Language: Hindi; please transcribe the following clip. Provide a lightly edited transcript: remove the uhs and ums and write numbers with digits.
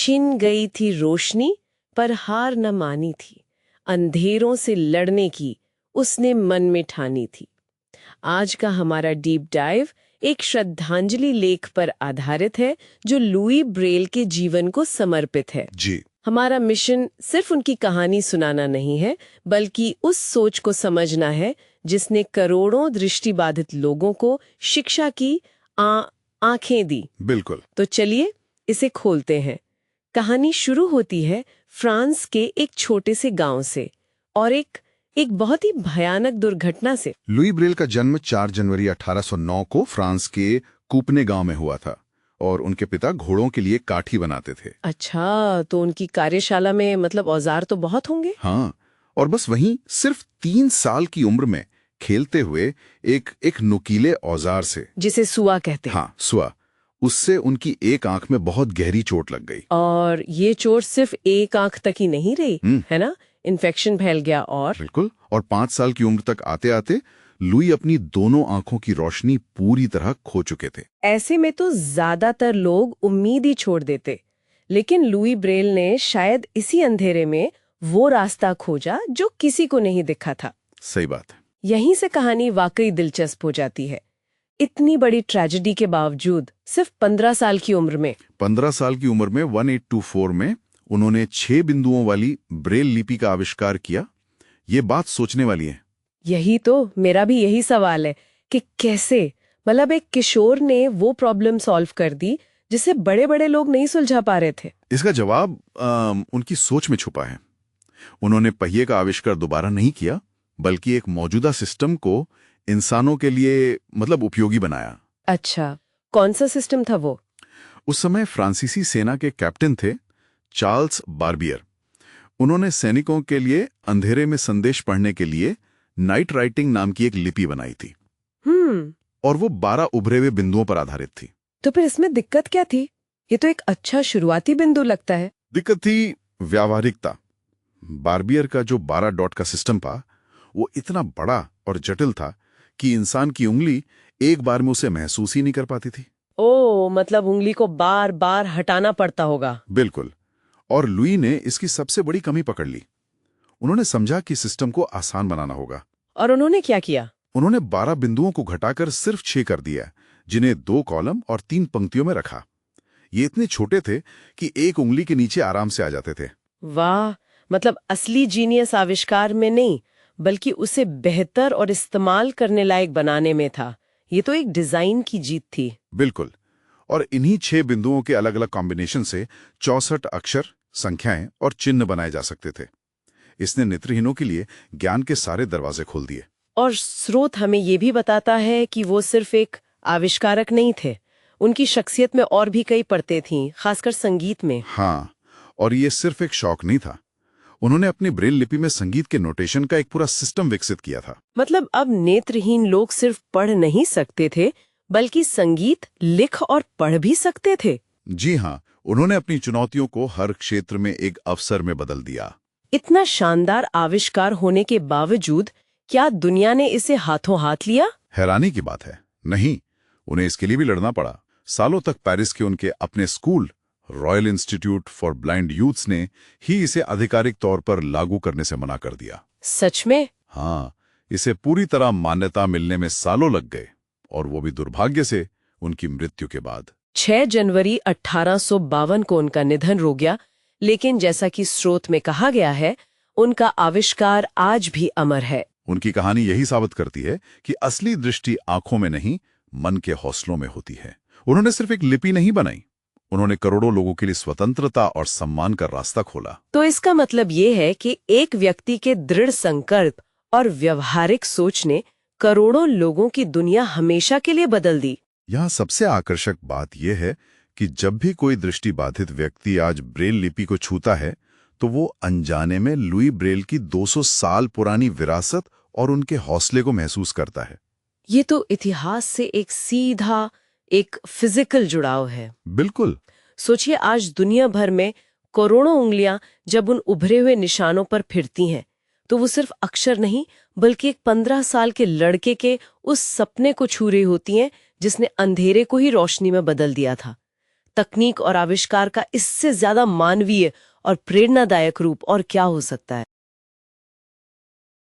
छिन गई थी रोशनी पर हार न मानी थी, अंधेरों से लड़ने की उसने मन में ठानी थी। आज का हमारा डीप डाइव एक श्रद्धांजलि लेख पर आधारित है जो लुई ब्रेल के जीवन को समर्पित है। जी। हमारा मिशन सिर्फ उनकी कहानी सुनाना नहीं है, बल्कि उस सोच को समझना है जिसने करोड़ों दृष्टिबाधित लोगों को शिक्षा की आंखें दी। बिल्कुल। तो चलिए इसे खोलते हैं। कहानी शुरू होती है फ्रांस के एक छोटे से गांव से और एक बहुत ही भयानक दुर्घटना से। लुई ब्रेल का जन्म 4 जनवरी 1809 को फ्रांस के कूपने गांव में हुआ था और उनके पिता घोड़ों के लिए काठी बनाते थे। अच्छा, तो उनकी कार्यशाला में मतलब औजार तो बहुत होंगे। हाँ, और बस वहीं सिर्फ 3 साल की उम्र में खेलते हुए एक नुकीले औजार से, जिसे सुआ कहते हैं। हाँ, सुआ, उससे उनकी एक आंख में बहुत गहरी चोट लग गई। और ये चोट सिर्फ एक आंख तक ही नहीं रही, है ना? इन्फेक्शन फैल गया और बिल्कुल, और 5 साल की उम्र तक आते आते लुई अपनी दोनों आंखों की रोशनी पूरी तरह खो चुके थे। ऐसे में तो ज्यादातर लोग उम्मीद ही छोड़ देते, लेकिन लुई ब्रेल ने शायद इसी अंधेरे में वो रास्ता खोजा जो किसी को नहीं दिखा था। सही बात है। यहीं से कहानी वाकई दिलचस्प हो जाती है। इतनी बड़ी ट्रेजेडी के बावजूद सिर्फ 15 साल की उम्र में 1824 में उन्होंने 6 बिंदुओं वाली ब्रेल लिपि का आविष्कार किया। ये बात सोचने वाली है। यही तो मेरा भी यही सवाल है कि कैसे, मतलब एक किशोर ने वो प्रॉब्लम सॉल्व कर दी जिसे बड़े बड़े लोग नहीं सुलझा पा रहे थे। इसका जवाब उनकी सोच में छुपा है। उन्होंने पहिए का आविष्कार दोबारा नहीं किया, बल्कि एक मौजूदा सिस्टम को इंसानों के लिए मतलब उपयोगी बनाया। अच्छा, कौन सा सिस्टम था वो? उस समय फ्रांसीसी सेना के कैप्टन थे चार्ल्स बार्बियर। उन्होंने सैनिकों के लिए अंधेरे में संदेश पढ़ने के लिए नाइट राइटिंग नाम की एक लिपि बनाई थी। और वो 12 उभरे हुए बिंदुओं पर आधारित थी। तो फिर इसमें दिक्कत क्या थी? ये तो एक अच्छा शुरुआती बिंदु लगता है। दिक्कत थी व्यावहारिकता। बार्बियर का जो 12 डॉट का सिस्टम था वो इतना बड़ा और जटिल था कि इंसान की उंगली एक बार में उसे महसूस ही नहीं कर पाती थी। ओ, मतलब उंगली को बार बार हटाना पड़ता होगा। बिल्कुल। और लुई ने इसकी सबसे बड़ी कमी पकड़ ली। उन्होंने समझा कि सिस्टम को आसान बनाना होगा। और उन्होंने क्या किया? उन्होंने 12 बिंदुओं को घटाकर सिर्फ 6 कर दिया, जिन्हें 2 कॉलम और 3 पंक्तियों में रखा। ये इतने छोटे थे कि एक उंगली के नीचे आराम से आ जाते थे। वाह, मतलब असली जीनियस आविष्कार में नहीं, बल्कि उसे बेहतर और इस्तेमाल करने लायक बनाने में था। ये तो एक डिजाइन की जीत थी। बिल्कुल। और इन्हीं 6 बिंदुओं के अलग अलग कॉम्बिनेशन से 64 अक्षर, संख्याएं और चिन्ह बनाए जा सकते थे। इसने नेत्रहीनों के लिए ज्ञान के सारे दरवाजे खोल दिए। और स्रोत हमें ये भी बताता है कि वो सिर्फ एक आविष्कारक नहीं थे, उनकी शख्सियत में और भी कई परतें थीं, खासकर संगीत में। हाँ, और ये सिर्फ एक शौक नहीं था। उन्होंने अपनी ब्रेल लिपि में संगीत के नोटेशन का एक पूरा सिस्टम विकसित किया था। मतलब अब नेत्रहीन लोग सिर्फ पढ़ नहीं सकते थे, बल्कि संगीत लिख और पढ़ भी सकते थे। जी हाँ, उन्होंने अपनी चुनौतियों को हर क्षेत्र में एक अवसर में बदल दिया। इतना शानदार आविष्कार होने के बावजूद क्या दुनिया ने इसे हाथों हाथ लिया? हैरानी की बात है, नहीं, उन्हें इसके लिए भी लड़ना पड़ा। सालों तक पेरिस के उनके अपने school royal institute for blind youths ने ही इसे आधिकारिक तौर पर लागू करने से मना कर दिया। सच में? हाँ, इसे पूरी तरह मान्यता मिलने में सालों लग गए, और वो भी दुर्भाग्य से उनकी मृत्यु के बाद। 6 जनवरी 1852 को उनका निधन हो गया, लेकिन जैसा कि स्रोत में कहा गया है, उनका आविष्कार आज भी अमर है। उनकी कहानी यही साबित करती है कि असली दृष्टि आंखों में नहीं, मन के हौसलों में होती है। उन्होंने सिर्फ एक लिपि नहीं बनाई, उन्होंने करोड़ों लोगों के लिए स्वतंत्रता और सम्मान का रास्ता खोला। तो इसका मतलब ये है कि एक व्यक्ति के दृढ़ संकल्प और व्यवहारिक सोच ने करोड़ों लोगों की दुनिया हमेशा के लिए बदल दी। यहाँ सबसे आकर्षक बात यह है कि जब भी कोई दृष्टिबाधित व्यक्ति आज ब्रेल लिपि को छूता है, तो वो अनजाने में लुई ब्रेल की 200 साल पुरानी विरासत और उनके हौसले को महसूस करता है। ये तो इतिहास से एक सीधा, एक फिजिकल जुड़ाव है। बिल्कुल। सोचिए, आज दुनिया भर में करोड़ों उंगलियां जब उन उभरे हुए निशानों पर फिरती हैं, तो वो सिर्फ अक्षर नहीं, बल्कि एक 15 साल के लड़के के उस सपने को छू रही होती हैं जिसने अंधेरे को ही रोशनी में बदल दिया था। तकनीक और आविष्कार का इससे ज्यादा मानवीय और प्रेरणादायक रूप और क्या हो सकता है?